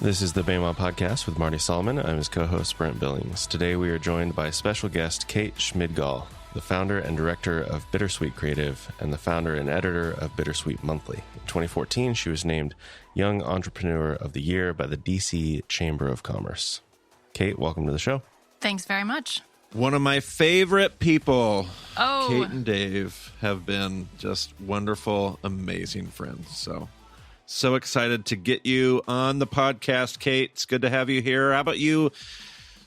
This is the BEMA Podcast with Marty Solomon. I'm his co-host, Brent Billings. Today we are joined by special guest Kate Schmidgall, the founder and director of BitterSweet Creative and the founder and editor of BitterSweet Monthly. In 2014, she was named Young Entrepreneur of the Year by the DC Chamber of Commerce. Kate, welcome to the show. Thanks very much. One of my favorite people, Oh. Kate and Dave, have been just wonderful, amazing friends. So excited to get you on the podcast, Kate. It's good to have you here. How about you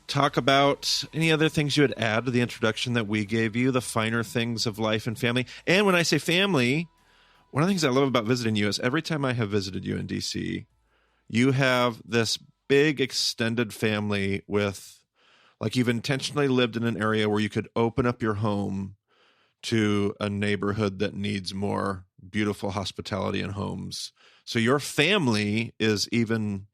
talk about any other things you would add to the introduction that we gave you, the finer things of life and family? And when I say family, one of the things I love about visiting you is every time I have visited you in DC, you have this big extended family with, like, you've intentionally lived in an area where you could open up your home to a neighborhood that needs more beautiful hospitality and homes. So your family is even,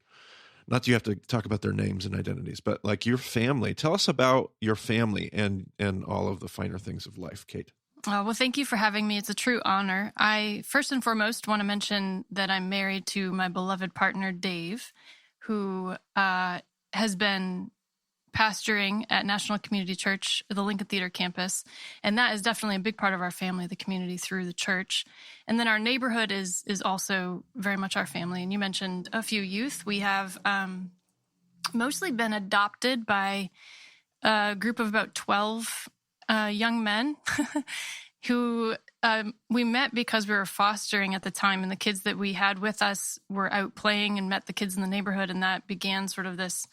not that you have to talk about their names and identities, but like your family. Tell us about your family and all of the finer things of life, Kate. Well, thank you for having me. It's a true honor. I first and foremost want to mention that I'm married to my beloved partner, Dave, who has been pastoring at National Community Church, the Lincoln Theater campus. And that is definitely a big part of our family, the community through the church. And then our neighborhood is also very much our family. And you mentioned a few youth. We have mostly been adopted by a group of about 12 young men who we met because we were fostering at the time. And the kids that we had with us were out playing and met the kids in the neighborhood. And that began sort of this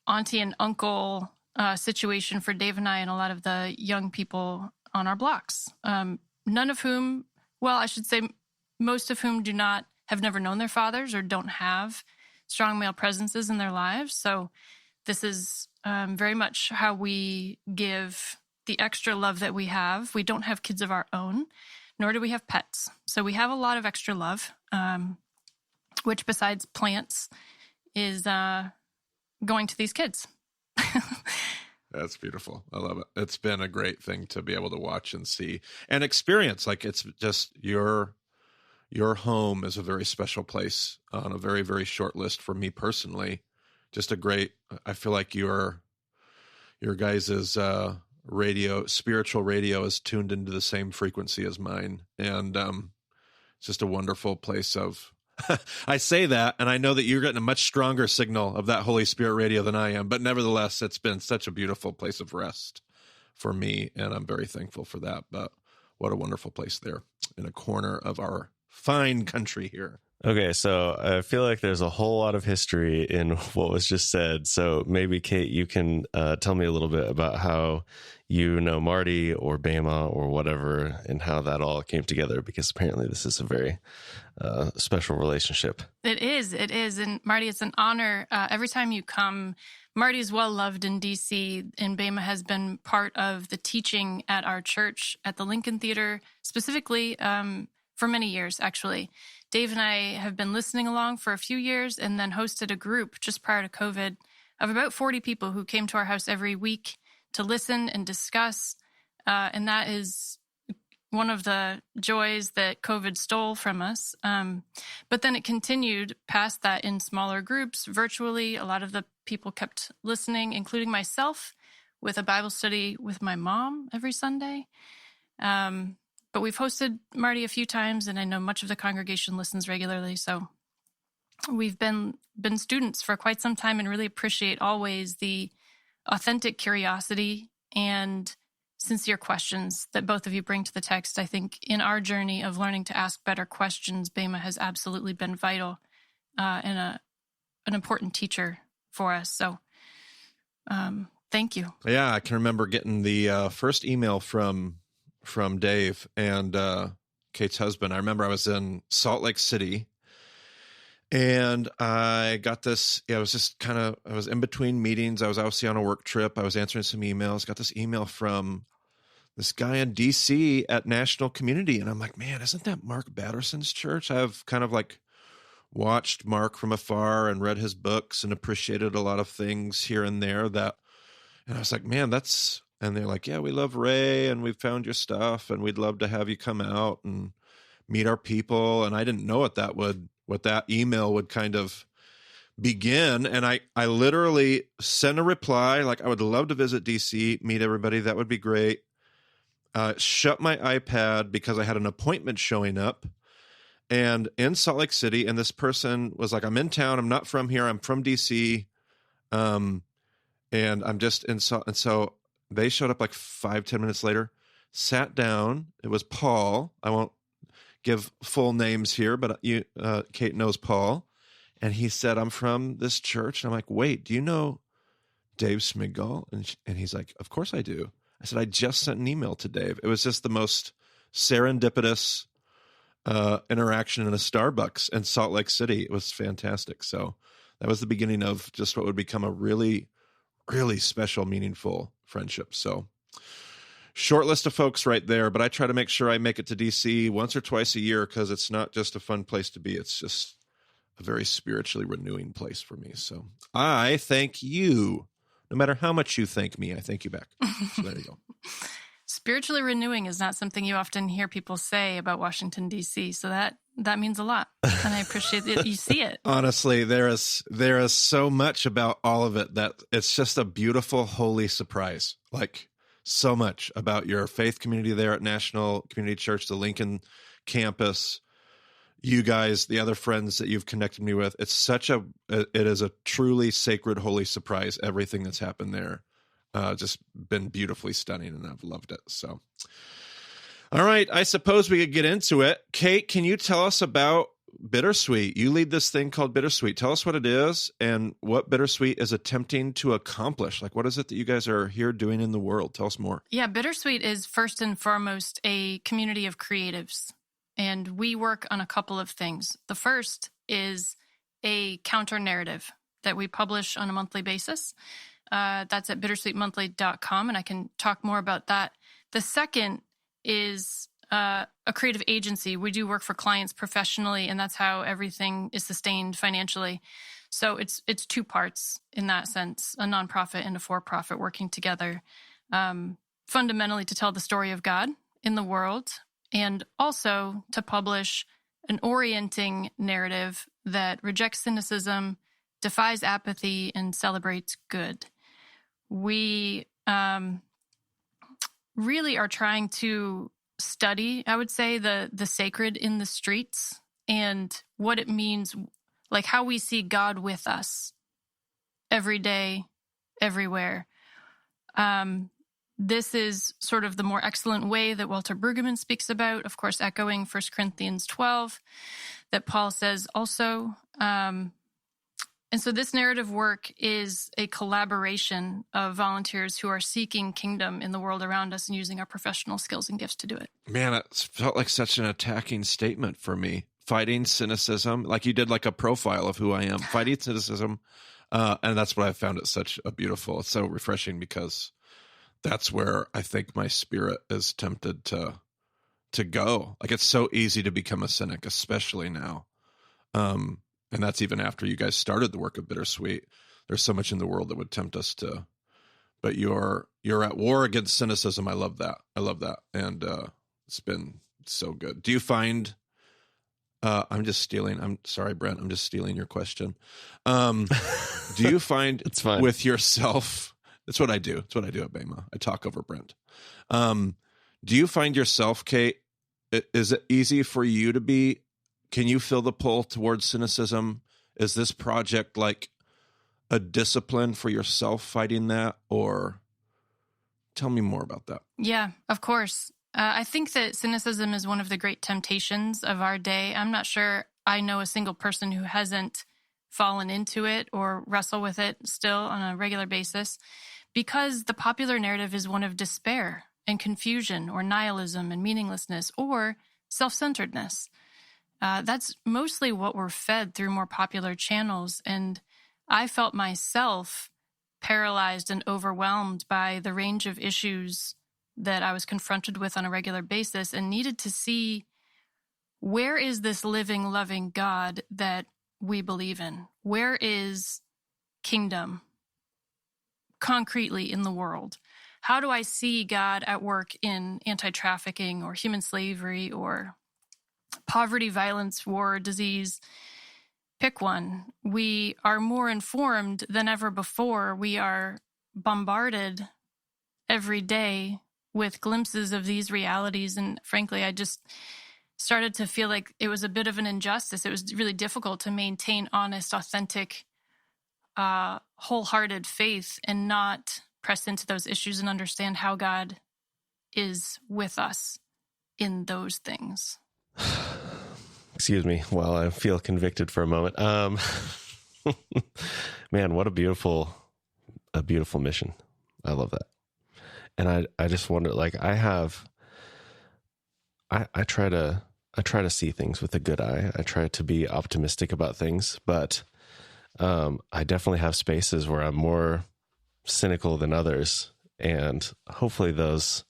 auntie and uncle situation for Dave and I and a lot of the young people on our blocks. None of whom, well, I should say most of whom have never known their fathers or don't have strong male presences in their lives. So this is very much how we give the extra love that we have. We don't have kids of our own, nor do we have pets. So we have a lot of extra love, which besides plants is going to these kids. That's beautiful. I love it. It's been a great thing to be able to watch and see and experience. Like, it's just your home is a very special place on a very, very short list for me personally. Just a great, I feel like your guys' spiritual radio is tuned into the same frequency as mine. And it's just a wonderful place of, I say that, and I know that you're getting a much stronger signal of that Holy Spirit radio than I am, but nevertheless, it's been such a beautiful place of rest for me, and I'm very thankful for that. But what a wonderful place there in a corner of our fine country here. Okay, so I feel like there's a whole lot of history in what was just said. So maybe, Kate, you can tell me a little bit about how you know Marty or BEMA or whatever and how that all came together, because apparently this is a very special relationship. It is. And Marty, it's an honor. Every time you come, Marty is well loved in DC, and BEMA has been part of the teaching at our church at the Lincoln Theater, specifically for many years, actually. Dave and I have been listening along for a few years and then hosted a group just prior to COVID of about 40 people who came to our house every week to listen and discuss. And that is one of the joys that COVID stole from us. But then it continued past that in smaller groups, virtually. A lot of the people kept listening, including myself, with a Bible study with my mom every Sunday. But we've hosted Marty a few times, and I know much of the congregation listens regularly. So we've been students for quite some time and really appreciate always the authentic curiosity and sincere questions that both of you bring to the text. I think in our journey of learning to ask better questions, BEMA has absolutely been vital and an important teacher for us. So thank you. Yeah, I can remember getting the first email from Dave and Kate's husband. I remember I was in Salt Lake City, and I got this. I was in between meetings. I was obviously on a work trip. I was answering some emails. Got this email from this guy in DC at National Community, and I'm like, man, isn't that Mark Batterson's church? I've kind of like watched Mark from afar and read his books and appreciated a lot of things here and there. And I was like, man, that's. And they're like, yeah, we love Ray and we've found your stuff and we'd love to have you come out and meet our people. And I didn't know what that email would kind of begin. And I literally sent a reply, like, I would love to visit DC, meet everybody. That would be great. Shut my iPad because I had an appointment showing up and in Salt Lake City. And this person was like, I'm in town. I'm not from here. I'm from DC. And I'm just in Salt. And so they showed up like 5-10 minutes later, sat down. It was Paul. I won't give full names here, but Kate knows Paul. And he said, I'm from this church. And I'm like, wait, do you know Dave Schmidgall? And he's like, of course I do. I said, I just sent an email to Dave. It was just the most serendipitous interaction in a Starbucks in Salt Lake City. It was fantastic. So that was the beginning of just what would become a really, really special, meaningful friendship. So short list of folks right there, but I try to make sure I make it to DC once or twice a year because it's not just a fun place to be. It's just a very spiritually renewing place for me. So I thank you. No matter how much you thank me, I thank you back. So there you go. Spiritually renewing is not something you often hear people say about Washington, D.C., so that means a lot, and I appreciate that you see it. Honestly, there is so much about all of it that it's just a beautiful, holy surprise. Like, so much about your faith community there at National Community Church, the Lincoln campus, you guys, the other friends that you've connected me with. It is a truly sacred, holy surprise. Everything that's happened there, just been beautifully stunning, and I've loved it. So, all right, I suppose we could get into it. Kate, can you tell us about BitterSweet? You lead this thing called BitterSweet. Tell us what it is and what BitterSweet is attempting to accomplish. Like, what is it that you guys are here doing in the world? Tell us more. Yeah, BitterSweet is first and foremost a community of creatives. And we work on a couple of things. The first is a counter narrative that we publish on a monthly basis. That's at BitterSweetMonthly.com, and I can talk more about that. The second is a creative agency. We do work for clients professionally, and that's how everything is sustained financially. So it's two parts in that sense, a nonprofit and a for-profit working together, fundamentally to tell the story of God in the world, and also to publish an orienting narrative that rejects cynicism, defies apathy, and celebrates good. We really are trying to study, I would say, the sacred in the streets and what it means, like how we see God with us every day, everywhere. This is sort of the more excellent way that Walter Brueggemann speaks about, of course, echoing 1 Corinthians 12, that Paul says also. And so this narrative work is a collaboration of volunteers who are seeking kingdom in the world around us and using our professional skills and gifts to do it. Man, it felt like such an attacking statement for me. Fighting cynicism, like you did like a profile of who I am, fighting cynicism. And that's what I found it such a beautiful, it's so refreshing because that's where I think my spirit is tempted to go. Like, it's so easy to become a cynic, especially now. And that's even after you guys started the work of BitterSweet. There's so much in the world that would tempt us to, but you're at war against cynicism. I love that. And it's been so good. Do you find, I'm sorry, Brent, I'm just stealing your question. Do you find It's fine. with yourself, that's what I do. That's what I do at Bema. I talk over Brent. Do you find yourself, Kate, is it easy for you to be, can you feel the pull towards cynicism? Is this project like a discipline for yourself fighting that? Or tell me more about that. Yeah, of course. I think that cynicism is one of the great temptations of our day. I'm not sure I know a single person who hasn't fallen into it or wrestle with it still on a regular basis, because the popular narrative is one of despair and confusion or nihilism and meaninglessness or self-centeredness. That's mostly what we're fed through more popular channels. And I felt myself paralyzed and overwhelmed by the range of issues that I was confronted with on a regular basis and needed to see, where is this living, loving God that we believe in? Where is kingdom concretely in the world? How do I see God at work in anti-trafficking or human slavery or poverty, violence, war, disease? And so this narrative work is a collaboration of volunteers who are seeking kingdom in the world around us and using our professional skills and gifts to do it. Man, it felt like such an attacking statement for me. Fighting cynicism, like you did like a profile of who I am. Fighting cynicism. pick one. We are more informed than ever before. We are bombarded every day with glimpses of these realities. And frankly, I just started to feel like it was a bit of an injustice. It was really difficult to maintain honest, authentic, wholehearted faith and not press into those issues and understand how God is with us in those things. Excuse me while I feel convicted for a moment. Man, what a beautiful mission. I love that. And I just wonder, like, I try to see things with a good eye. I try to be optimistic about things, but I definitely have spaces where I'm more cynical than others, and hopefully those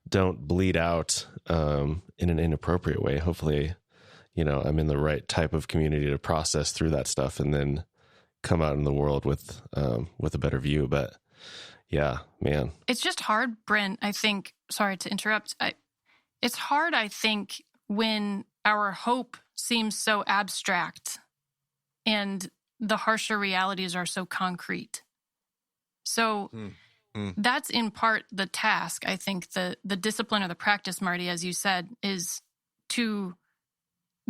don't bleed out in an inappropriate way. Hopefully, I'm in the right type of community to process through that stuff and then come out in the world with a better view. But yeah, man. It's just hard, Brent, I think. Sorry to interrupt. It's hard, I think, when our hope seems so abstract and the harsher realities are so concrete. So that's in part the task. I think the discipline or the practice, Marty, as you said, is to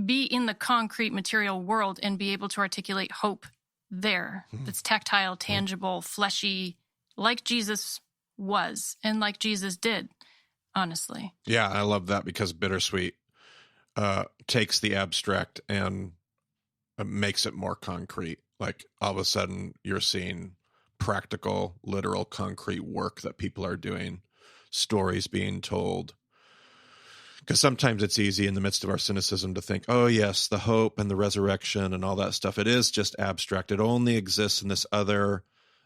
be in the concrete material world and be able to articulate hope there. That's tactile, tangible, fleshy, like Jesus was and like Jesus did, honestly. Yeah, I love that, because BitterSweet takes the abstract and makes it more concrete. Like, all of a sudden you're seeing practical, literal, concrete work that people are doing, stories being told. Because sometimes it's easy in the midst of our cynicism to think, oh yes, the hope and the resurrection and all that stuff, it is just abstract. It only exists in this other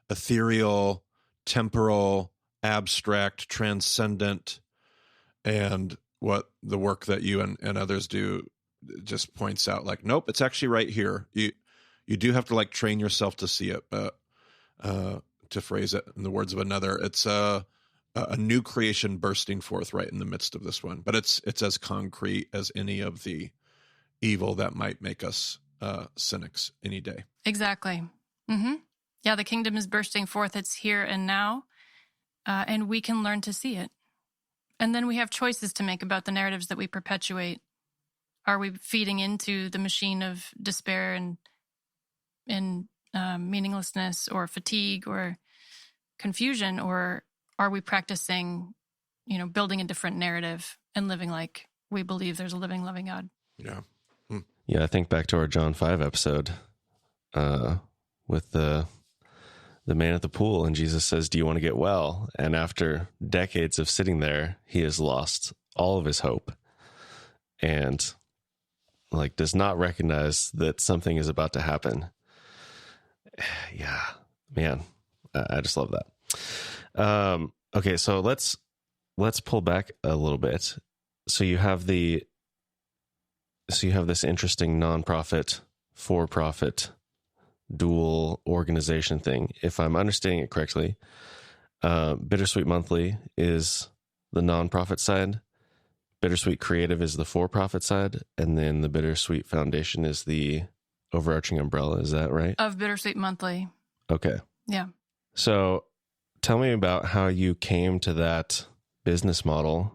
ethereal, temporal, abstract, transcendent. And what the work that you and others do just points out, like, nope, it's actually right here. You do have to, like, train yourself to see it, but to phrase it in the words of another, it's a new creation bursting forth right in the midst of this one. But it's as concrete as any of the evil that might make us cynics any day. Exactly. Mm-hmm. Yeah, the kingdom is bursting forth. It's here and now, and we can learn to see it. And then we have choices to make about the narratives that we perpetuate. Are we feeding into the machine of despair and meaninglessness or fatigue or confusion, or are we practicing, building a different narrative and living like we believe there's a living, loving God? Yeah. Yeah, I think back to our John 5 episode with the man at the pool, and Jesus says, do you want to get well? And after decades of sitting there, he has lost all of his hope and, like, does not recognize that something is about to happen. Yeah, man, I just love that. Okay, so let's pull back a little bit. So you have this interesting nonprofit, for-profit, dual organization thing. If I'm understanding it correctly, BitterSweet Monthly is the nonprofit side, BitterSweet Creative is the for-profit side, and then the BitterSweet Foundation is the overarching umbrella. Is that right? Of BitterSweet Monthly. Okay. Yeah. So tell me about how you came to that business model.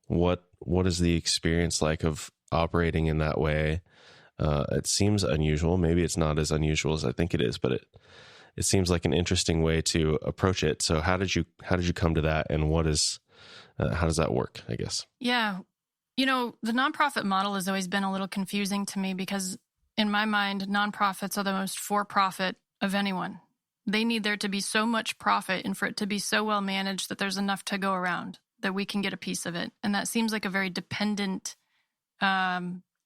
What is the experience like of operating in that way? It seems unusual. Maybe it's not as unusual as I think it is, but it seems like an interesting way to approach it. So how did you come to that, and how does that work, I guess? Yeah. The nonprofit model has always been a little confusing to me because in my mind, nonprofits are the most for-profit of anyone. They need there to be so much profit and for it to be so well managed that there's enough to go around, that we can get a piece of it. And that seems like a very dependent,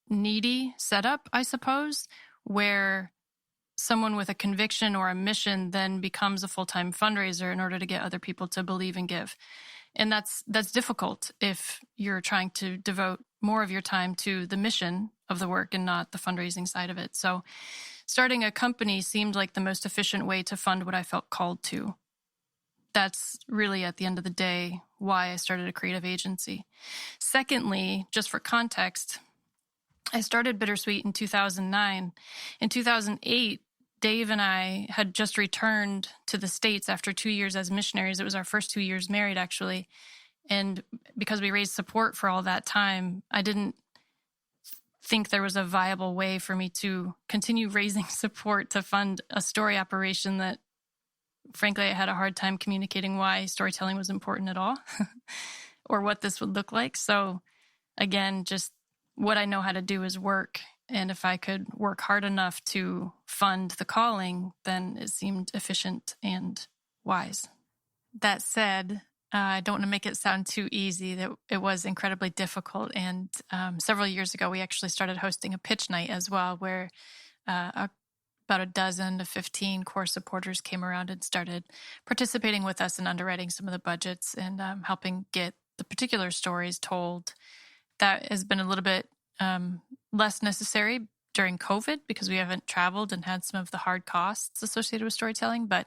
needy setup, I suppose, where someone with a conviction or a mission then becomes a full-time fundraiser in order to get other people to believe and give. And that's difficult if you're trying to devote more of your time to the mission of the work and not the fundraising side of it. So starting a company seemed like the most efficient way to fund what I felt called to. That's really, at the end of the day, why I started a creative agency. Secondly, just for context, I started BitterSweet in 2009. In 2008, Dave and I had just returned to the States after 2 years as missionaries. It was our first 2 years married, actually. And because we raised support for all that time, I didn't think there was a viable way for me to continue raising support to fund a story operation that, frankly, I had a hard time communicating why storytelling was important at all or what this would look like. So again, just what I know how to do is work. And if I could work hard enough to fund the calling, then it seemed efficient and wise. That said, I don't want to make it sound too easy. That it was incredibly difficult. And several years ago, we actually started hosting a pitch night as well, where about a dozen to 15 core supporters came around and started participating with us in underwriting some of the budgets and helping get the particular stories told. That has been a little bit less necessary during COVID because we haven't traveled and had some of the hard costs associated with storytelling. But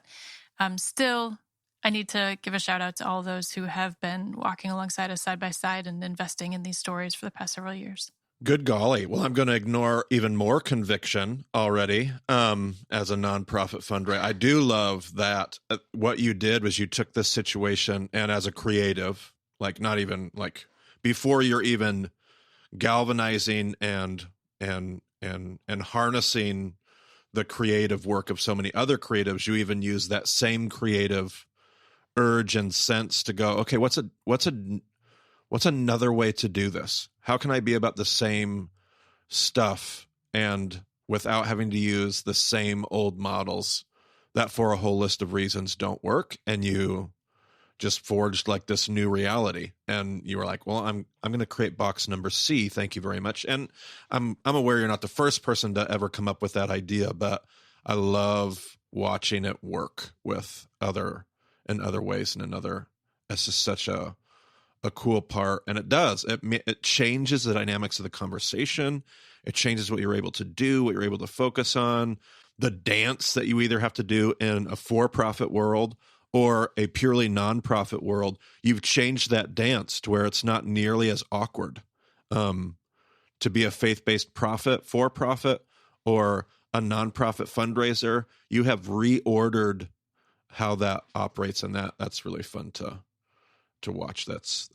still, I need to give a shout out to all those who have been walking alongside us side by side and investing in these stories for the past several years. Good golly. Well, I'm going to ignore even more conviction already as a nonprofit fundraiser. I do love that what you did was you took this situation and as a creative, like not even like before you're even galvanizing and harnessing the creative work of so many other creatives, you even use that same creative urge and sense to go, okay, what's another way to do this? How can I be about the same stuff and without having to use the same old models that for a whole list of reasons don't work? And you just forged like this new reality. And you were like, well, I'm going to create box number C. Thank you very much. And I'm aware you're not the first person to ever come up with that idea, but I love watching it work with other ways and it's just such a cool part. And it does, it changes the dynamics of the conversation. It changes what you're able to do, what you're able to focus on, the dance that you either have to do in a for-profit world or a purely nonprofit world. You've changed that dance to where it's not nearly as awkward to be a faith-based for-profit or a nonprofit fundraiser. You have reordered how that operates, and that's really fun to watch. It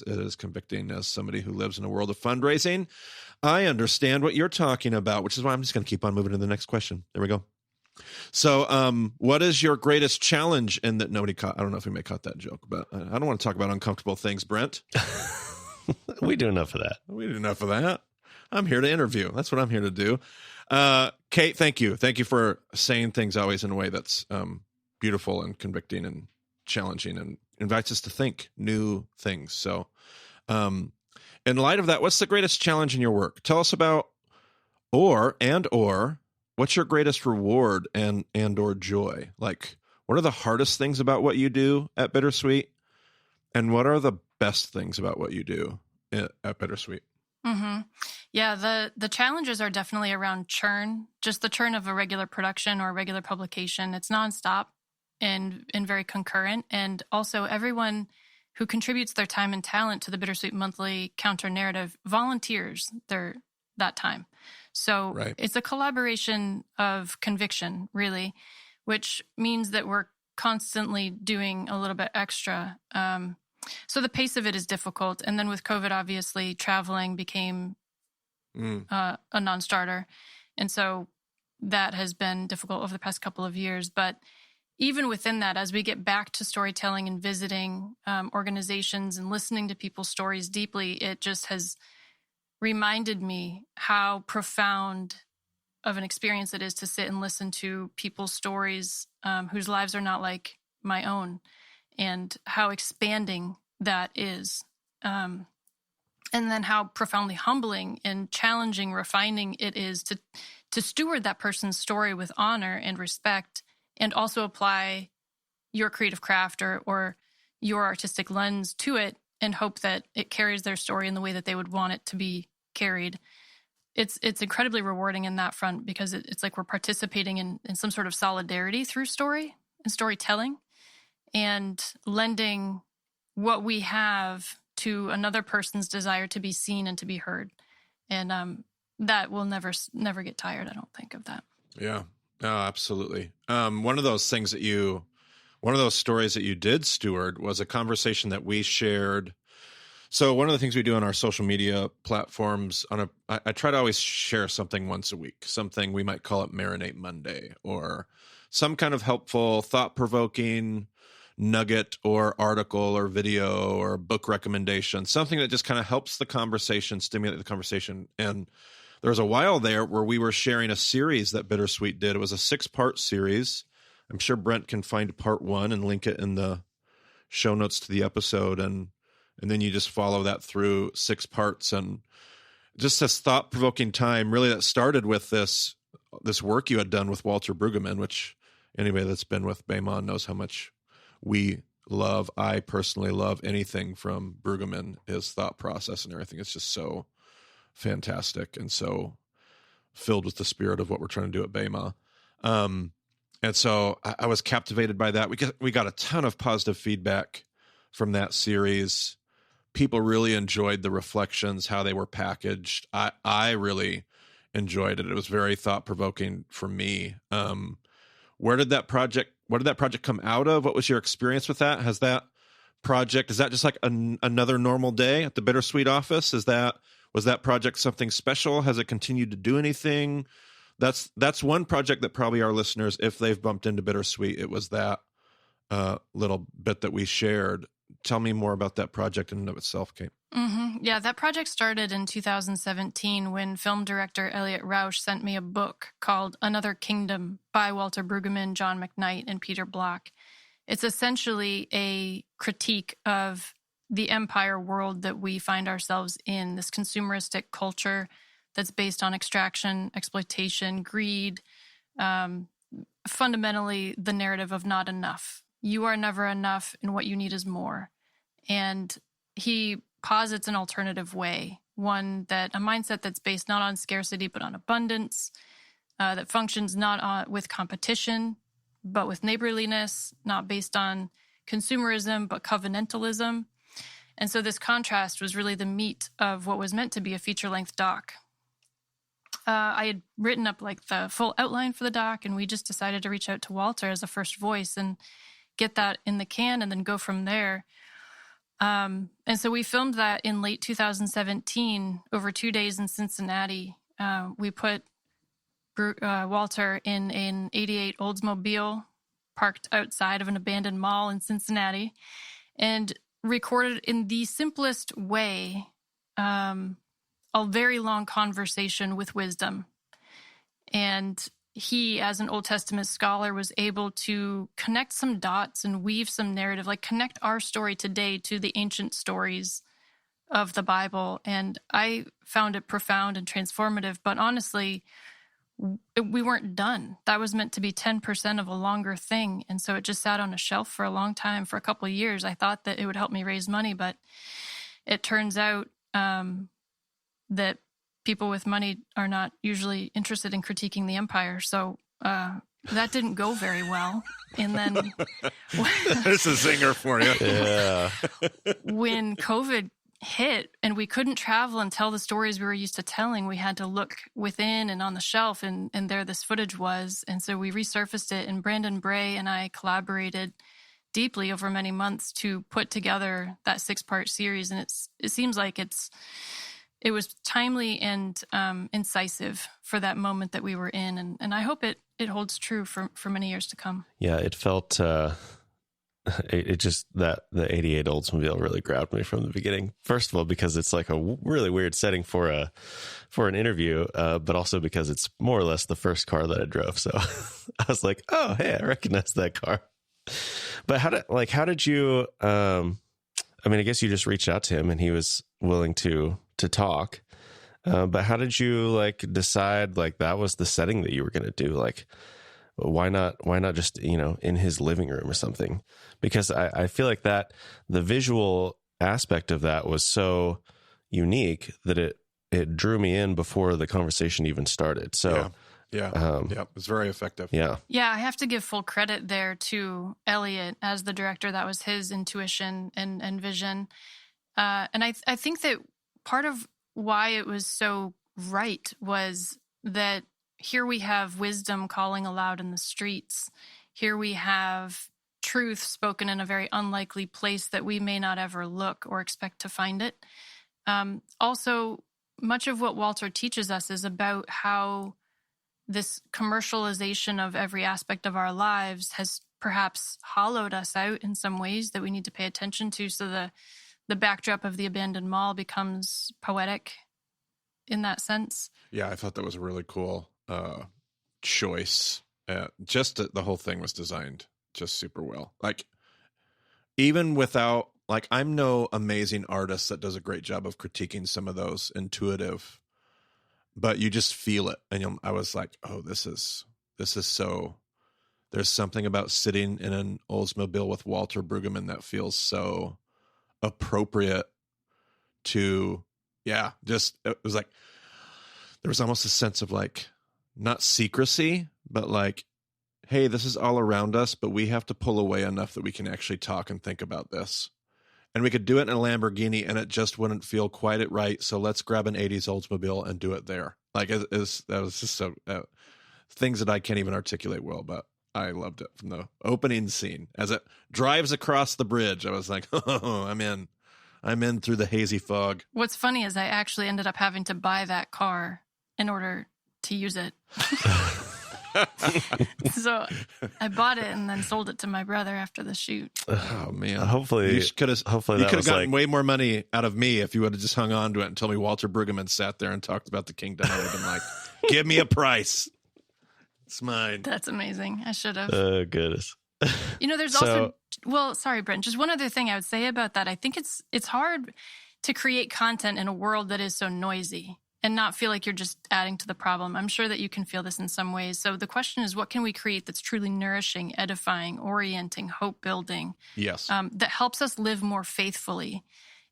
is convicting as somebody who lives in a world of fundraising. I understand what you're talking about, which is why I'm just going to keep on moving to the next question. There we go. So, what is your greatest challenge in that nobody caught? I don't know if we may caught that joke, but I don't want to talk about uncomfortable things, Brent. We do enough of that. We do enough of that. I'm here to interview. That's what I'm here to do. Kate, thank you. Thank you for saying things always in a way that's beautiful and convicting and challenging and invites us to think new things. So in light of that, what's the greatest challenge in your work? Tell us about or what's your greatest reward and or joy? Like, what are the hardest things about what you do at BitterSweet? And what are the best things about what you do at BitterSweet? Mm-hmm. Yeah, the challenges are definitely around churn, just the churn of a regular production or a regular publication. It's nonstop and very concurrent. And also everyone who contributes their time and talent to the BitterSweet Monthly counter-narrative volunteers that time. So right. It's a collaboration of conviction, really, which means that we're constantly doing a little bit extra. So the pace of it is difficult. And then with COVID, obviously, traveling became a non-starter. And so that has been difficult over the past couple of years. But even within that, as we get back to storytelling and visiting organizations and listening to people's stories deeply, it just has reminded me how profound of an experience it is to sit and listen to people's stories whose lives are not like my own, and how expanding that is. And then how profoundly humbling and challenging, refining it is to steward that person's story with honor and respect, and also apply your creative craft or your artistic lens to it and hope that it carries their story in the way that they would want it to be carried. It's incredibly rewarding in that front because it's like we're participating in some sort of solidarity through story and storytelling, and lending what we have to another person's desire to be seen and to be heard. And that will never get tired, I don't think, of that. Yeah. Oh, absolutely. One of those stories that you did steward was a conversation that we shared. So one of the things we do on our social media platforms, I try to always share something once a week, something we might call it Marinate Monday, or some kind of helpful, thought-provoking nugget or article or video or book recommendation, something that just kind of helps the conversation, stimulate the conversation. And there was a while there where we were sharing a series that BitterSweet did. It was a 6-part series. I'm sure Brent can find part 1 and link it in the show notes to the episode. And then you just follow that through 6 parts, and just this thought-provoking time, really, that started with this work you had done with Walter Brueggemann, which anybody that's been with Beimon knows how much we love. I personally love anything from Brueggemann, his thought process and everything. It's just so fantastic and so filled with the spirit of what we're trying to do at Beima. And so I was captivated by that. We got a ton of positive feedback from that series. People really enjoyed the reflections, how they were packaged. I really enjoyed it. It was very thought-provoking for me. Where did that project come out of? What was your experience with that? Is that just like another normal day at the BitterSweet office? Was that project something special? Has it continued to do anything? That's one project that probably our listeners, if they've bumped into BitterSweet, it was that little bit that we shared. Tell me more about that project in and of itself, Kate. Mm-hmm. Yeah, that project started in 2017 when film director Elliot Rausch sent me a book called Another Kingdom by Walter Brueggemann, John McKnight, and Peter Block. It's essentially a critique of the empire world that we find ourselves in, this consumeristic culture that's based on extraction, exploitation, greed, fundamentally the narrative of not enough. You are never enough, and what you need is more. And he posits an alternative way, a mindset that's based not on scarcity, but on abundance, that functions not with competition, but with neighborliness, not based on consumerism, but covenantalism. And so this contrast was really the meat of what was meant to be a feature-length doc. I had written up like the full outline for the doc, and we just decided to reach out to Walter as a first voice and get that in the can and then go from there. And so we filmed that in late 2017 over 2 days in Cincinnati. We put Walter in an 88 Oldsmobile parked outside of an abandoned mall in Cincinnati and recorded in the simplest way a very long conversation with wisdom. And he, as an Old Testament scholar, was able to connect some dots and weave some narrative, like connect our story today to the ancient stories of the Bible. And I found it profound and transformative. But honestly, we weren't done. That was meant to be 10% of a longer thing. And so it just sat on a shelf for a long time, for a couple of years. I thought that it would help me raise money, but it turns out that people with money are not usually interested in critiquing the empire. So that didn't go very well. And then this is a zinger for you. Yeah. When COVID hit and we couldn't travel and tell the stories we were used to telling, we had to look within and on the shelf, and there this footage was. And so we resurfaced it, and Brandon Bray and I collaborated deeply over many months to put together that 6-part series. And it seems like it was timely and incisive for that moment that we were in. And I hope it holds true for many years to come. Yeah, it felt, it just, that the 88 Oldsmobile really grabbed me from the beginning. First of all, because it's like a really weird setting for an interview, but also because it's more or less the first car that I drove. So I was like, oh, hey, I recognize that car. But how did you, I mean, I guess you just reached out to him and he was willing to talk. But how did you decide that was the setting that you were going to do? Why not just, in his living room or something? Because I feel like that the visual aspect of that was so unique that it drew me in before the conversation even started. So yeah, it was very effective. Yeah. I have to give full credit there to Elliot as the director. That was his intuition and vision. And I think that part of why it was so right was that here we have wisdom calling aloud in the streets. Here we have truth spoken in a very unlikely place that we may not ever look or expect to find it. Also, much of what Walter teaches us is about how this commercialization of every aspect of our lives has perhaps hollowed us out in some ways that we need to pay attention to. So the backdrop of the abandoned mall becomes poetic in that sense. Yeah, I thought that was a really cool choice. The whole thing was designed just super well. Like, even without, like, I'm no amazing artist that does a great job of critiquing some of those intuitive, but you just feel it. And I was like, oh, this is so, there's something about sitting in an Oldsmobile with Walter Brueggemann that feels so appropriate to, it was like, there was almost a sense of like, not secrecy, but like, hey, this is all around us, but we have to pull away enough that we can actually talk and think about this. And we could do it in a Lamborghini and it just wouldn't feel quite right. So let's grab an 80s Oldsmobile and do it there. Like, that was just so, things that I can't even articulate well, but I loved it from the opening scene. As it drives across the bridge, I was like, oh, I'm in through the hazy fog. What's funny is I actually ended up having to buy that car in order to use it. So I bought it and then sold it to my brother after the shoot. Oh man! Hopefully you could have gotten way more money out of me if you would have just hung on to it and told me Walter Brueggemann sat there and talked about the kingdom. I would have been like, "Give me a price. It's mine." That's amazing. I should have. Oh goodness. There's also. Well, sorry, Brent. Just one other thing I would say about that. I think it's hard to create content in a world that is so noisy and not feel like you're just adding to the problem. I'm sure that you can feel this in some ways. So the question is, what can we create that's truly nourishing, edifying, orienting, hope-building? Yes. That helps us live more faithfully.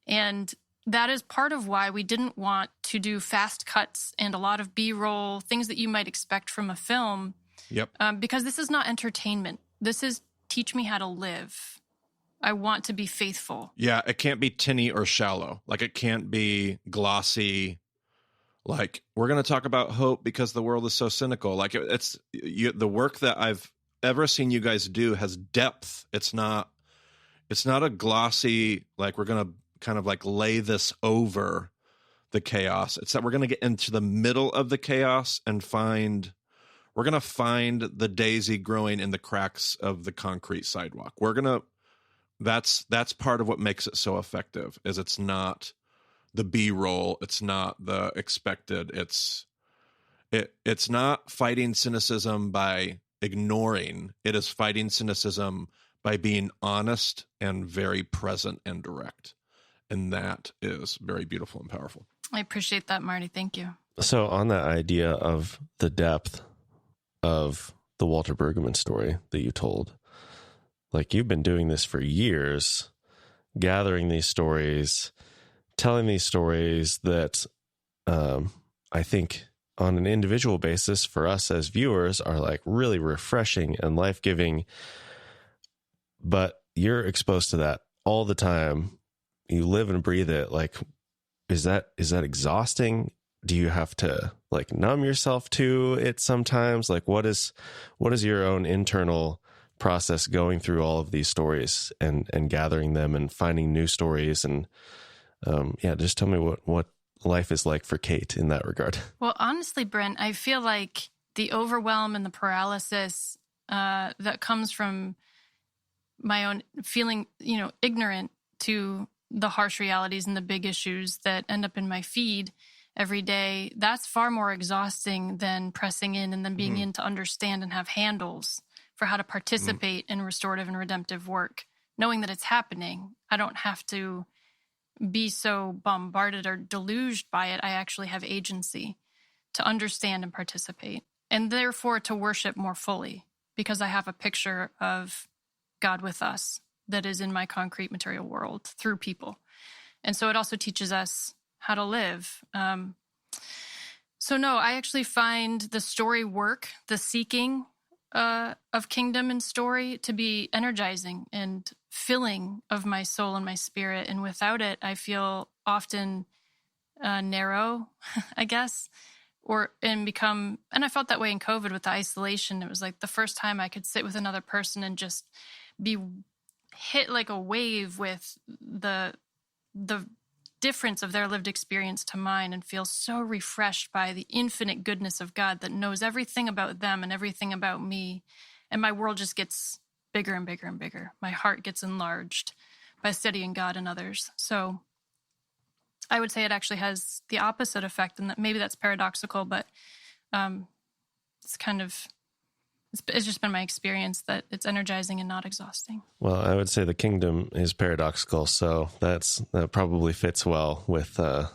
And that is part of why we didn't want to do fast cuts and a lot of B-roll, things that you might expect from a film. Yep. Because this is not entertainment. This is teach me how to live. I want to be faithful. Yeah, it can't be tinny or shallow. Like, it can't be glossy. Like, we're going to talk about hope because the world is so cynical. Like, the work that I've ever seen you guys do has depth. It's not a glossy, like, we're going to kind of like lay this over the chaos. It's that we're going to get into the middle of the chaos and we're going to find the daisy growing in the cracks of the concrete sidewalk. That's part of what makes it so effective, is it's not the B-roll, it's not the expected, it's not fighting cynicism by ignoring, it is fighting cynicism by being honest and very present and direct. And that is very beautiful and powerful. I appreciate that, Marty. Thank you. So on that idea of the depth of the Walter Brueggemann story that you told, like, you've been doing this for years, gathering these stories, telling these stories that I think on an individual basis for us as viewers are like really refreshing and life-giving, but you're exposed to that all the time. You live and breathe it. Like, is that exhausting? Do you have to like numb yourself to it sometimes? Like, what is your own internal process going through all of these stories and gathering them and finding new stories? And just tell me what life is like for Kate in that regard. Well, honestly, Brent, I feel like the overwhelm and the paralysis that comes from my own feeling, ignorant to the harsh realities and the big issues that end up in my feed every day, that's far more exhausting than pressing in and then being in to understand and have handles for how to participate in restorative and redemptive work. Knowing that it's happening, I don't have to be so bombarded or deluged by it. I actually have agency to understand and participate, and therefore to worship more fully, because I have a picture of God with us that is in my concrete material world through people. And so it also teaches us how to live. So no, I actually find the story work, the seeking of kingdom and story, to be energizing and filling of my soul and my spirit. And without it, I feel often narrow, I guess, and I felt that way in COVID with the isolation. It was like the first time I could sit with another person and just be hit like a wave with the difference of their lived experience to mine, and feel so refreshed by the infinite goodness of God that knows everything about them and everything about me. And my world just gets bigger and bigger and bigger. My heart gets enlarged by studying God and others. So I would say it actually has the opposite effect, and that maybe that's paradoxical, but it's just been my experience that it's energizing and not exhausting. Well, I would say the kingdom is paradoxical, so that probably fits well with the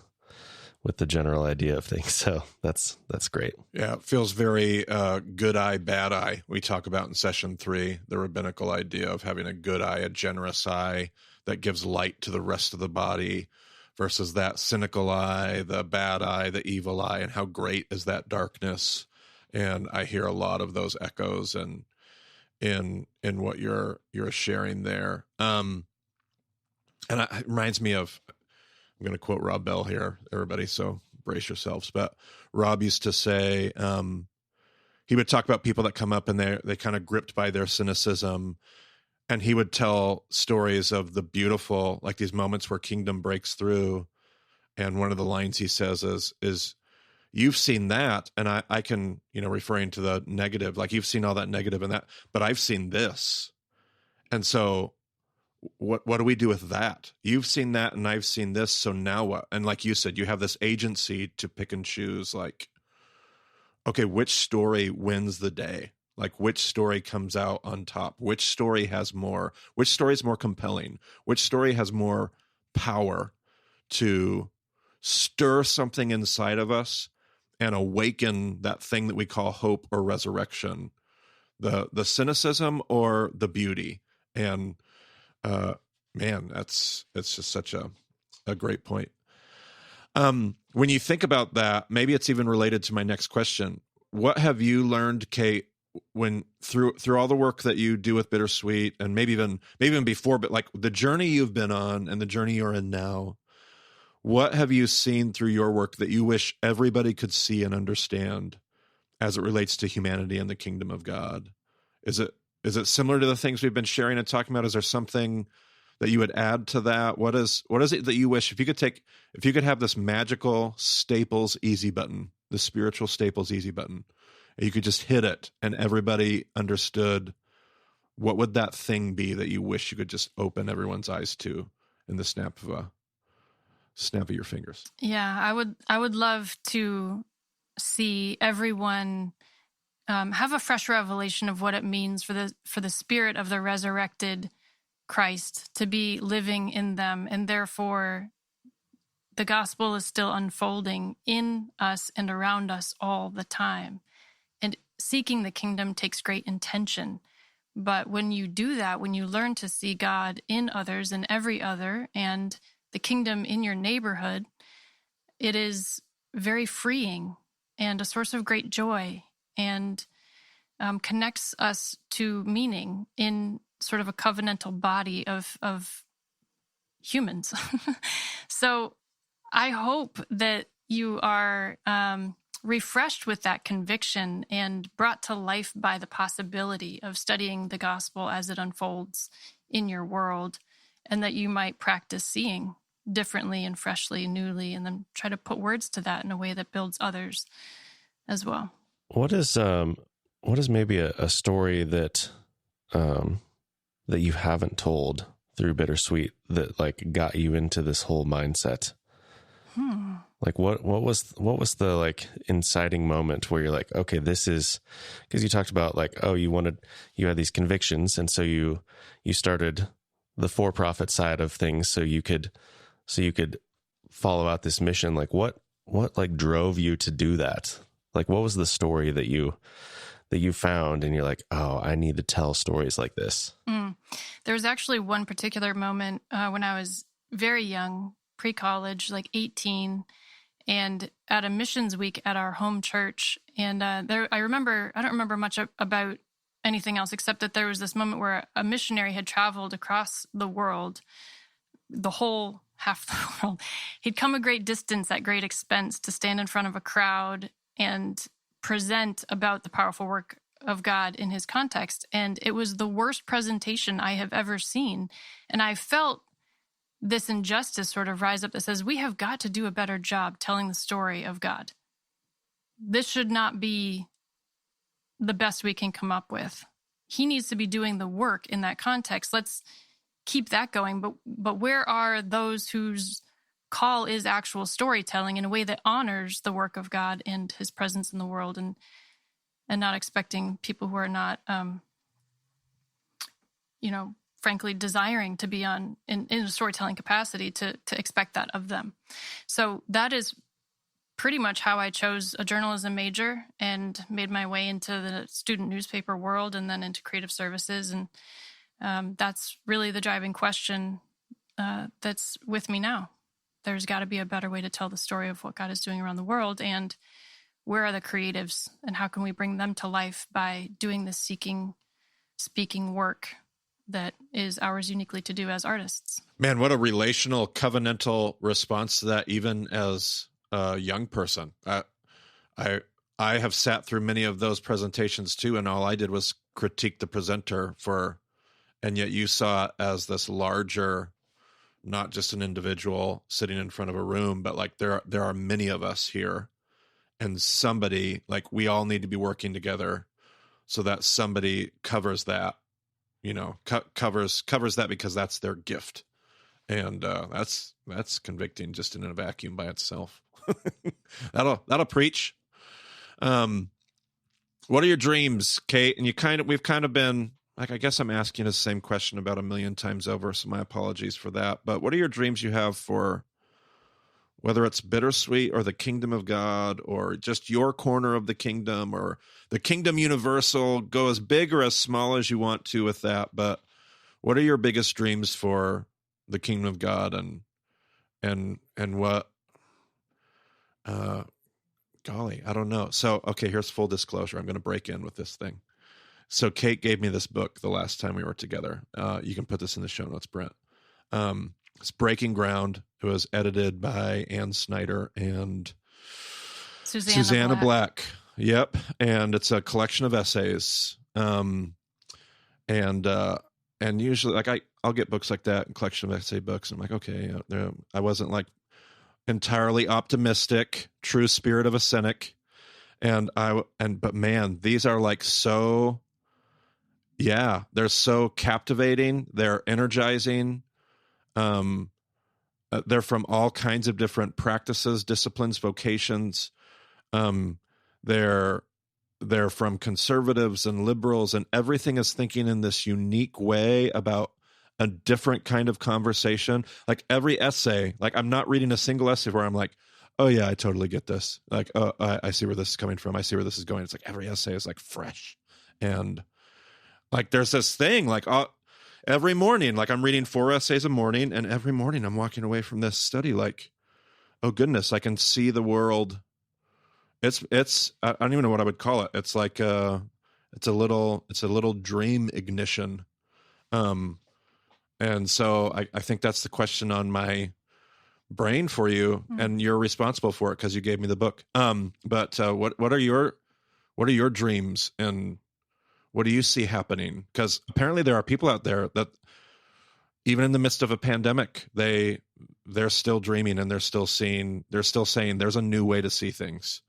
general idea of things. So that's great. Yeah, it feels very good eye, bad eye. We talk about in session 3, the rabbinical idea of having a good eye, a generous eye that gives light to the rest of the body, versus that cynical eye, the bad eye, the evil eye, and how great is that darkness. And I hear a lot of those echoes in what you're sharing there. And it reminds me of, I'm going to quote Rob Bell here, everybody, so brace yourselves. But Rob used to say, he would talk about people that come up and they kind of gripped by their cynicism. And he would tell stories of the beautiful, like these moments where kingdom breaks through. And one of the lines he says is you've seen that, and I can, referring to the negative, like you've seen all that negative and that, but I've seen this. And so what do we do with that? You've seen that and I've seen this, so now what? And like you said, you have this agency to pick and choose, like, okay, which story wins the day? Like, which story comes out on top? Which story is more compelling? Which story has more power to stir something inside of us and awaken that thing that we call hope or resurrection, the cynicism or the beauty? And man, it's just such a great point. When you think about that, maybe it's even related to my next question. What have you learned, Kate, when through all the work that you do with BitterSweet, and maybe even before, but like the journey you've been on and the journey you're in now? What have you seen through your work that you wish everybody could see and understand as it relates to humanity and the kingdom of God? Is it similar to the things we've been sharing and talking about? Is there something that you would add to that? What is it that you wish, if you could have this magical Staples easy button, the spiritual Staples easy button, and you could just hit it and everybody understood, what would that thing be that you wish you could just open everyone's eyes to in the snap of your fingers? Yeah, I would love to see everyone have a fresh revelation of what it means for the spirit of the resurrected Christ to be living in them, and therefore the gospel is still unfolding in us and around us all the time. And seeking the kingdom takes great intention. But when you do that, when you learn to see God in others and every other, and the kingdom in your neighborhood, it is very freeing and a source of great joy, and connects us to meaning in sort of a covenantal body of humans. So I hope that you are refreshed with that conviction and brought to life by the possibility of studying the gospel as it unfolds in your world, and that you might practice seeing differently and freshly and newly, and then try to put words to that in a way that builds others as well. What is maybe a story that you haven't told through BitterSweet that like got you into this whole mindset? Like what was the like inciting moment where you're like, okay, this is, because you talked about like, oh, you had these convictions, and so you started the for-profit side of things so you could follow out this mission. Like what like drove you to do that? Like what was the story that you found and you're like, oh, I need to tell stories like this? There was actually one particular moment when I was very young, pre-college, like 18, and at a missions week at our home church. And I don't remember much about anything else except that there was this moment where a missionary had traveled across the world, the whole half the world. He'd come a great distance at great expense to stand in front of a crowd and present about the powerful work of God in his context. And it was the worst presentation I have ever seen. And I felt this injustice sort of rise up that says, we have got to do a better job telling the story of God. This should not be the best we can come up with. He needs to be doing the work in that context. Let's keep that going. But where are those whose call is actual storytelling in a way that honors the work of God and his presence in the world, and not expecting people who are not, frankly, desiring to be in a storytelling capacity to expect that of them. So that is pretty much how I chose a journalism major and made my way into the student newspaper world and then into creative services. And that's really the driving question that's with me now. There's got to be a better way to tell the story of what God is doing around the world. And where are the creatives and how can we bring them to life by doing this speaking work that is ours uniquely to do as artists? Man, what a relational, covenantal response to that, even as a young person. I have sat through many of those presentations too, and all I did was critique the presenter and yet you saw it as this larger, not just an individual sitting in front of a room, but like there are many of us here, and somebody, like, we all need to be working together so that somebody covers that, covers that because that's their gift. And that's convicting just in a vacuum by itself. That'll preach. What are your dreams, Kate? And we've kind of been, like, I guess I'm asking the same question about a million times over, so my apologies for that. But what are your dreams you have for, whether it's BitterSweet or the kingdom of God or just your corner of the kingdom or the kingdom universal? Go as big or as small as you want to with that. But what are your biggest dreams for the kingdom of God and what, golly, I don't know. So, okay, here's full disclosure. I'm going to break in with this thing. So Kate gave me this book the last time we were together. You can put this in the show notes, Brent. It's Breaking Ground. It was edited by Ann Snyder and Susanna Black. Yep. And it's a collection of essays. And usually, like, I'll get books like that, a collection of essay books. And I'm like, okay, I wasn't like entirely optimistic, true spirit of a cynic. But man, these are like they're so captivating. They're energizing. They're from all kinds of different practices, disciplines, vocations. They're from conservatives and liberals, and everything is thinking in this unique way about a different kind of conversation. Like every essay, like I'm not reading a single essay where I'm like, oh yeah, I totally get this. Like, oh, I see where this is coming from. I see where this is going. It's like every essay is like fresh. And like, there's this thing like, every morning, like I'm reading 4 essays a morning, and every morning I'm walking away from this study like, oh goodness, I can see the world. It's I don't even know what I would call it. It's like it's a little dream ignition. And so I think that's the question on my brain for you, and you're responsible for it because you gave me the book. But what are your dreams, and what do you see happening? Because apparently there are people out there that even in the midst of a pandemic, they're still dreaming, and they're still saying there's a new way to see things.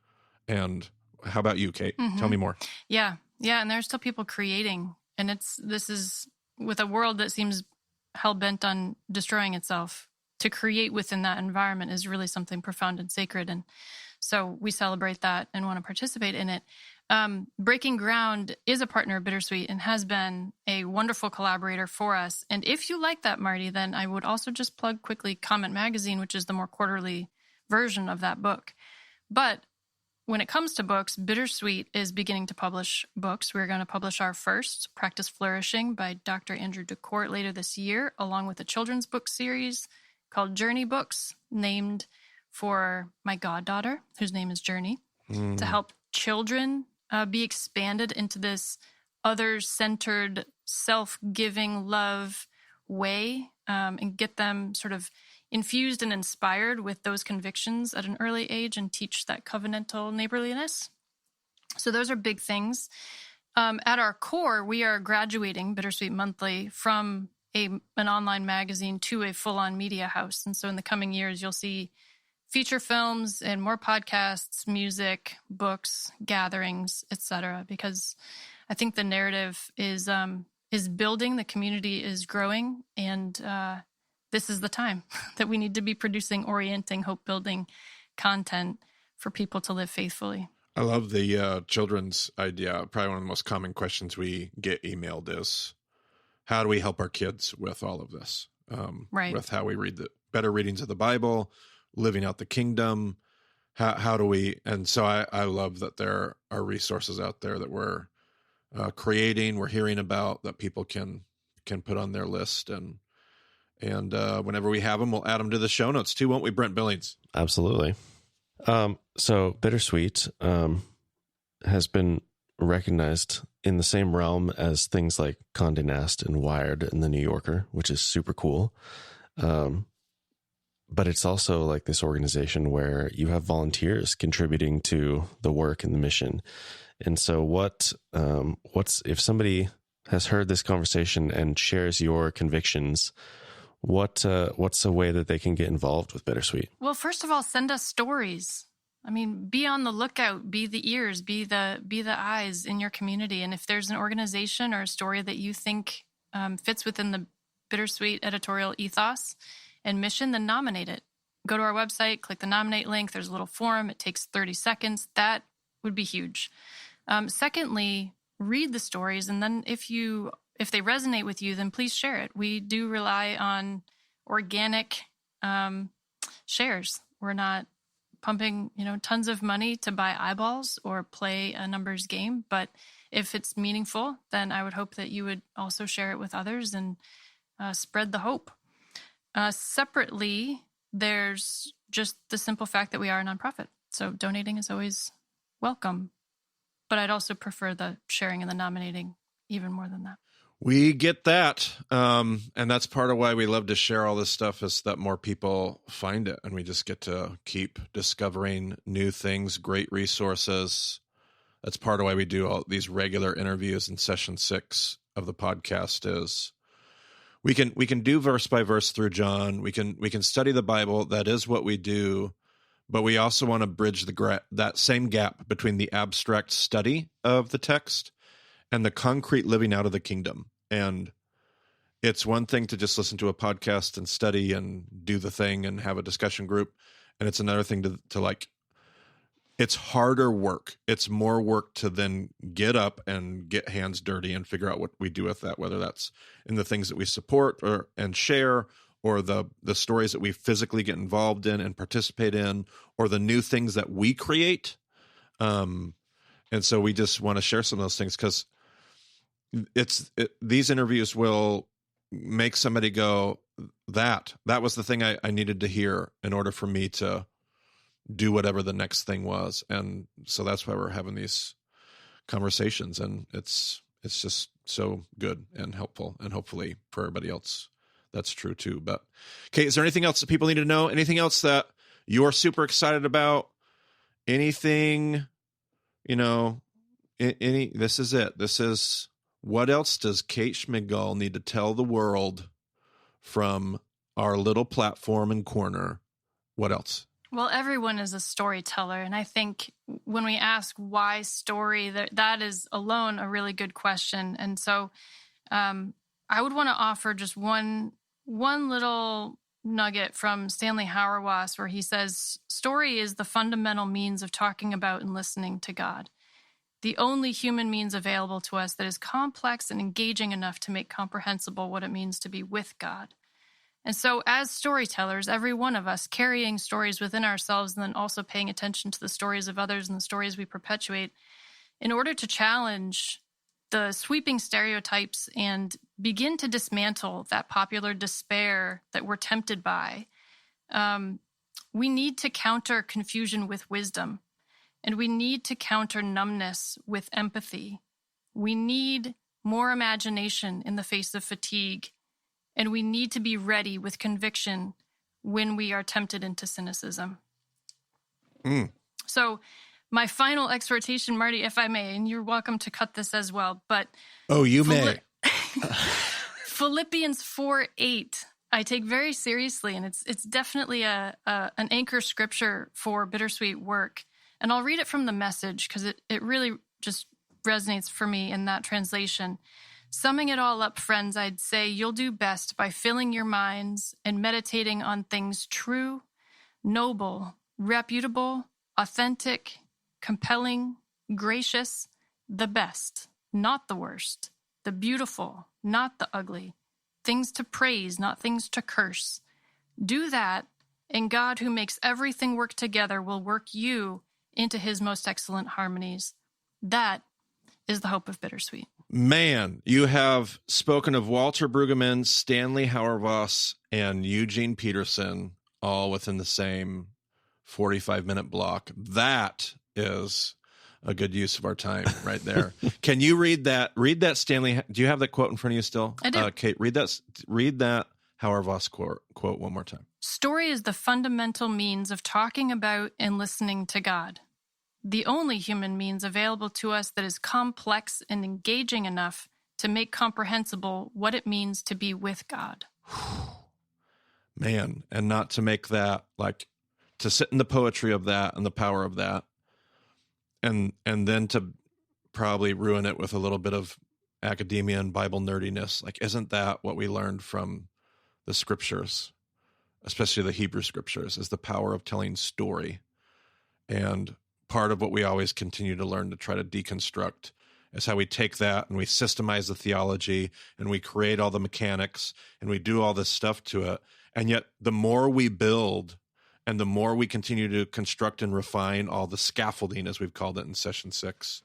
And how about you, Kate? Mm-hmm. Tell me more. Yeah. And there's still people creating, and this is with a world that seems hell-bent on destroying itself. To create within that environment is really something profound and sacred. And so we celebrate that and want to participate in it. Breaking Ground is a partner of BitterSweet and has been a wonderful collaborator for us. And if you like that, Marty, then I would also just plug quickly Comment Magazine, which is the more quarterly version of that book. But when it comes to books, BitterSweet is beginning to publish books. We're going to publish our first, Practice Flourishing, by Dr. Andrew DeCourt later this year, along with a children's book series called Journey Books, named for my goddaughter, whose name is Journey, to help children be expanded into this others-centered, self-giving love way, and get them sort of infused and inspired with those convictions at an early age and teach that covenantal neighborliness. So those are big things. At our core, we are graduating BitterSweet Monthly from an online magazine to a full-on media house. And so in the coming years, you'll see feature films and more podcasts, music, books, gatherings, etc. Because I think the narrative is building, the community is growing, and this is the time that we need to be producing, orienting, hope-building content for people to live faithfully. I love the children's idea. Probably one of the most common questions we get emailed is, how do we help our kids with all of this? Right. With how we read the better readings of the Bible, living out the kingdom. How do we? And so I love that there are resources out there that we're creating, we're hearing about, that people can put on their list. And whenever we have them, we'll add them to the show notes too, won't we, Brent Billings? Absolutely. So BitterSweet has been recognized in the same realm as things like Condé Nast and Wired and The New Yorker, which is super cool. But it's also like this organization where you have volunteers contributing to the work and the mission. And so what's if somebody has heard this conversation and shares your convictions, what's a way that they can get involved with BitterSweet? Well, first of all, send us stories. I mean, be on the lookout, be the ears, be the eyes in your community. And if there's an organization or a story that you think fits within the BitterSweet editorial ethos and mission, then nominate it. Go to our website, click the nominate link. There's a little form. It takes 30 seconds. That would be huge. Secondly, read the stories. And then if they resonate with you, then please share it. We do rely on organic shares. We're not pumping, tons of money to buy eyeballs or play a numbers game. But if it's meaningful, then I would hope that you would also share it with others and spread the hope. Separately, there's just the simple fact that we are a nonprofit. So donating is always welcome. But I'd also prefer the sharing and the nominating even more than that. We get that. And that's part of why we love to share all this stuff, is that more people find it. And we just get to keep discovering new things, great resources. That's part of why we do all these regular interviews in session 6 of the podcast. Is we can do verse by verse through John. We can study the Bible. That is what we do. But we also want to bridge that same gap between the abstract study of the text and the concrete living out of the kingdom. And it's one thing to just listen to a podcast and study and do the thing and have a discussion group. And it's another thing to like, it's harder work. It's more work to then get up and get hands dirty and figure out what we do with that, whether that's in the things that we support and share, or the stories that we physically get involved in and participate in, or the new things that we create. And so we just want to share some of those things, because these interviews will make somebody go, that was the thing I needed to hear in order for me to do whatever the next thing was. And so that's why we're having these conversations, and it's just so good and helpful, and hopefully for everybody else that's true too. But Kate, is there anything else that people need to know? Anything else that you're super excited about? Anything, this is it. This is, what else does Kate Schmidgall need to tell the world from our little platform and corner? What else? Well, everyone is a storyteller. And I think when we ask why story, that is alone a really good question. And so I would want to offer just one little nugget from Stanley Hauerwas, where he says, story is the fundamental means of talking about and listening to God, the only human means available to us that is complex and engaging enough to make comprehensible what it means to be with God. And so as storytellers, every one of us carrying stories within ourselves and then also paying attention to the stories of others and the stories we perpetuate, in order to challenge the sweeping stereotypes and begin to dismantle that popular despair that we're tempted by, we need to counter confusion with wisdom, and we need to counter numbness with empathy. We need more imagination in the face of fatigue, and we need to be ready with conviction when we are tempted into cynicism. Mm. So my final exhortation, Marty, if I may, and you're welcome to cut this as well, but Oh, you may. Philippians 4:8, I take very seriously, and it's definitely an anchor scripture for bittersweet work. And I'll read it from the Message because it really just resonates for me in that translation. Summing it all up, friends, I'd say you'll do best by filling your minds and meditating on things true, noble, reputable, authentic, compelling, gracious, the best, not the worst, the beautiful, not the ugly, things to praise, not things to curse. Do that, and God, who makes everything work together, will work you into his most excellent harmonies. That is the hope of Bittersweet. Man, you have spoken of Walter Brueggemann, Stanley Hauerwas, and Eugene Peterson all within the same 45-minute block. That is a good use of our time right there. Can you read that? Read that, Stanley. Do you have that quote in front of you still? I do. Kate, read that Hauerwas quote one more time. Story is the fundamental means of talking about and listening to God. The only human means available to us that is complex and engaging enough to make comprehensible what it means to be with God. Man, and not to make that, like, to sit in the poetry of that and the power of that, and then to probably ruin it with a little bit of academia and Bible nerdiness. Like, isn't that what we learned from the scriptures, especially the Hebrew scriptures, is the power of telling story? And part of what we always continue to learn to try to deconstruct is how we take that and we systemize the theology and we create all the mechanics and we do all this stuff to it. And yet the more we build and the more we continue to construct and refine all the scaffolding, as we've called it in session 6,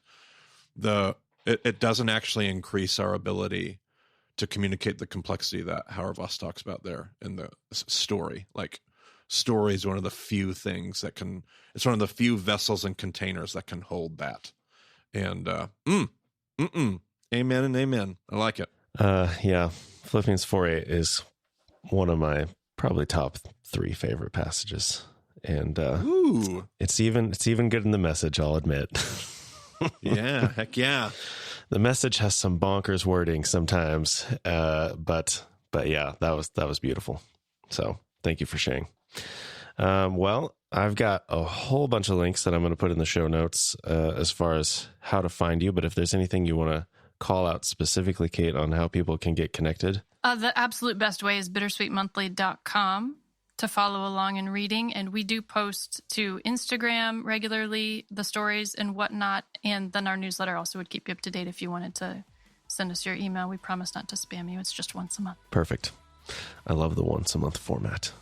it doesn't actually increase our ability to communicate the complexity that Hauerwas talks about there in the story. Like, story is one of the few things that can, it's one of the few vessels and containers that can hold that. And amen and amen. I like it. Yeah. Philippians 4:8 is one of my probably top 3 favorite passages. And it's even good in the Message, I'll admit. Yeah, heck yeah. The Message has some bonkers wording sometimes. But yeah, that was beautiful. So thank you for sharing. Well, I've got a whole bunch of links that I'm going to put in the show notes as far as how to find you. But if there's anything you want to call out specifically, Kate, on how people can get connected. The absolute best way is bittersweetmonthly.com to follow along in reading. And we do post to Instagram regularly, the stories and whatnot. And then our newsletter also would keep you up to date if you wanted to send us your email. We promise not to spam you. It's just once a month. Perfect. I love the once a month format.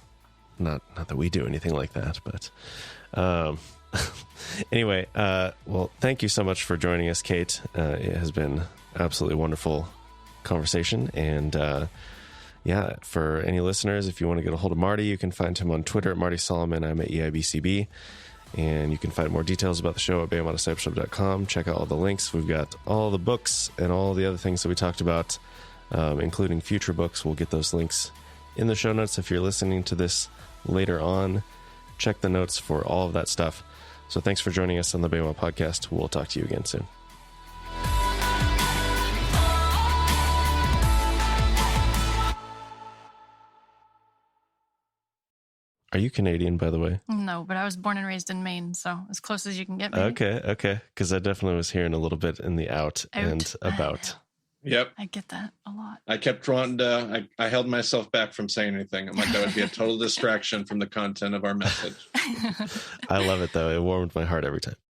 Not that we do anything like that, but anyway, well, thank you so much for joining us, Kate. It has been absolutely wonderful conversation. And yeah, for any listeners, if you want to get a hold of Marty, you can find him on Twitter at Marty Solomon. I'm at EIBCB. And you can find more details about the show at BamaDiscipleship.com. Check out all the links. We've got all the books and all the other things that we talked about, including future books. We'll get those links in the show notes. If you're listening to this later on, check the notes for all of that stuff. So thanks for joining us on the Bama Podcast. We'll talk to you again soon. Are you Canadian, by the way? No, but I was born and raised in Maine, so as close as you can get me. Okay. Because I definitely was hearing a little bit in the out. And about. Yep. I get that a lot. I kept trying to, I held myself back from saying anything. I'm like, that would be a total distraction from the content of our message. I love it, though. It warmed my heart every time.